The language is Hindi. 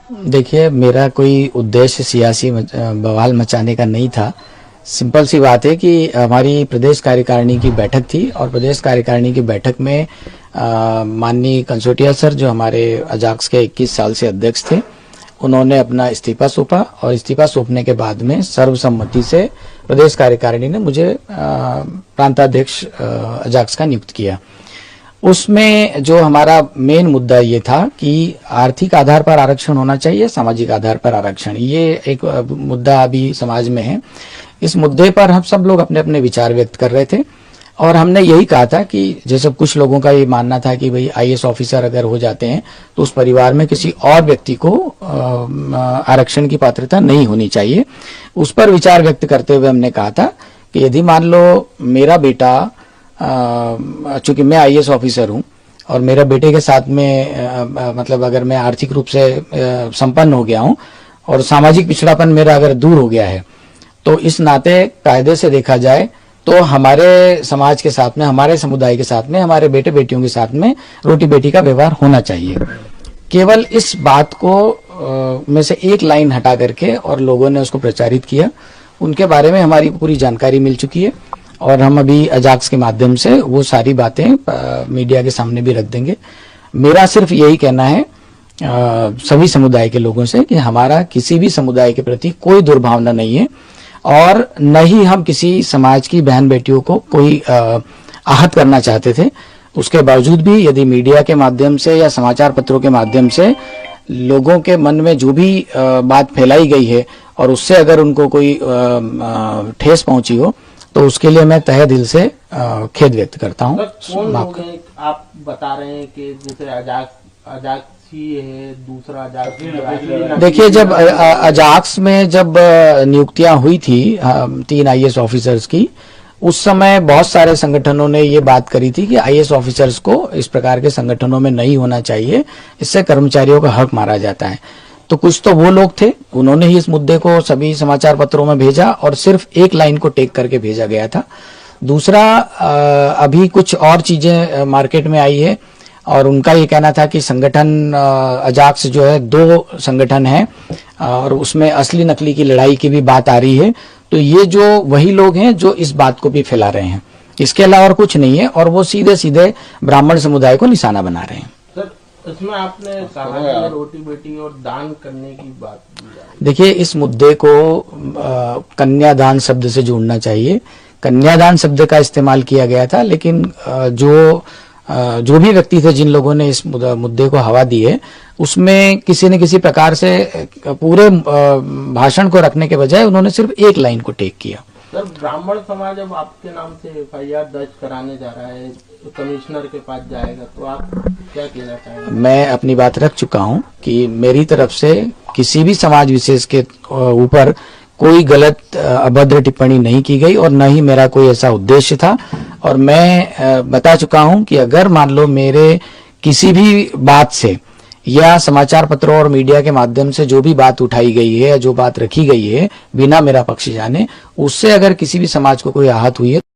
देखिए, मेरा कोई उद्देश्य सियासी बवाल मचाने का नहीं था। सिंपल सी बात है कि हमारी प्रदेश कार्यकारिणी की बैठक थी और प्रदेश कार्यकारिणी की बैठक में माननीय कंसोटिया सर, जो हमारे अजाक्स के 21 साल से अध्यक्ष थे, उन्होंने अपना इस्तीफा सौंपा और इस्तीफा सौंपने के बाद में सर्वसम्मति से प्रदेश कार्यकारिणी ने मुझे प्रांताध्यक्ष अजाक्स का नियुक्त किया। उसमें जो हमारा मेन मुद्दा ये था कि आर्थिक आधार पर आरक्षण होना चाहिए, सामाजिक आधार पर आरक्षण, ये एक मुद्दा अभी समाज में है। इस मुद्दे पर हम सब लोग अपने अपने विचार व्यक्त कर रहे थे और हमने यही कहा था कि जैसे कुछ लोगों का ये मानना था कि भाई आईएएस ऑफिसर अगर हो जाते हैं तो उस परिवार में किसी और व्यक्ति को आरक्षण की पात्रता नहीं होनी चाहिए। उस पर विचार व्यक्त करते हुए हमने कहा था कि यदि मान लो मेरा बेटा, चूंकि मैं आईएएस ऑफिसर हूं और मेरे बेटे के साथ में मतलब अगर मैं आर्थिक रूप से संपन्न हो गया हूं और सामाजिक पिछड़ापन मेरा अगर दूर हो गया है, तो इस नाते कायदे से देखा जाए तो हमारे समाज के साथ में, हमारे समुदाय के साथ में, हमारे बेटे बेटियों के साथ में रोटी बेटी का व्यवहार होना चाहिए। केवल इस बात को में से एक लाइन हटा करके और लोगों ने उसको प्रचारित किया। उनके बारे में हमारी पूरी जानकारी मिल चुकी है और हम अभी अजाक्स के माध्यम से वो सारी बातें मीडिया के सामने भी रख देंगे। मेरा सिर्फ यही कहना है सभी समुदाय के लोगों से कि हमारा किसी भी समुदाय के प्रति कोई दुर्भावना नहीं है और न ही हम किसी समाज की बहन बेटियों को कोई आहत करना चाहते थे। उसके बावजूद भी यदि मीडिया के माध्यम से या समाचार पत्रों के माध्यम से लोगों के मन में जो भी बात फैलाई गई है और उससे अगर उनको कोई ठेस पहुंची हो तो उसके लिए मैं तहे दिल से खेद व्यक्त करता हूं। कौन लोग हैं आप बता रहे हैं कि जैसे अजाक्स ही है, दूसरा अजाक्स? देखिए, जब अजाक्स में जब नियुक्तियां हुई थी 3 आईएएस ऑफिसर्स की, उस समय बहुत सारे संगठनों ने ये बात करी थी कि आईएएस ऑफिसर्स को इस प्रकार के संगठनों में नहीं होना चाहिए, इससे कर्मचारियों का हक मारा जाता है। तो कुछ तो वो लोग थे, उन्होंने ही इस मुद्दे को सभी समाचार पत्रों में भेजा और सिर्फ एक लाइन को टेक करके भेजा गया था। दूसरा, अभी कुछ और चीजें मार्केट में आई है और उनका ये कहना था कि संगठन अजाक्स जो है 2 संगठन है और उसमें असली नकली की लड़ाई की भी बात आ रही है। तो ये जो वही लोग हैं जो इस बात को भी फैला रहे हैं, इसके अलावा और कुछ नहीं है और वो सीधे सीधे ब्राह्मण समुदाय को निशाना बना रहे हैं। इसमें आपने कहा रोटी बेटी और दान करने की बात। देखिए, इस मुद्दे को कन्यादान शब्द से जोड़ना चाहिए। कन्यादान शब्द का इस्तेमाल किया गया था, लेकिन जो भी व्यक्ति थे जिन लोगों ने इस मुद्दे को हवा दी है, उसमें किसी न किसी प्रकार से पूरे भाषण को रखने के बजाय उन्होंने सिर्फ एक लाइन को टेक किया। सर, ब्राह्मण समाज अब आपके नाम से एफआईआर दर्ज कराने जा रहा है, कमिश्नर के पास जाएगा, तो आप क्या कहना चाहेंगे? मैं अपनी बात रख चुका हूं कि मेरी तरफ से किसी भी समाज विशेष के ऊपर कोई गलत अभद्र टिप्पणी नहीं की गई और न ही मेरा कोई ऐसा उद्देश्य था। और मैं बता चुका हूं कि अगर मान लो मेरे किसी भी बात से या समाचार पत्रों और मीडिया के माध्यम से जो भी बात उठाई गई है या जो बात रखी गई है बिना मेरा पक्ष जाने, उससे अगर किसी भी समाज को कोई आहत हुई है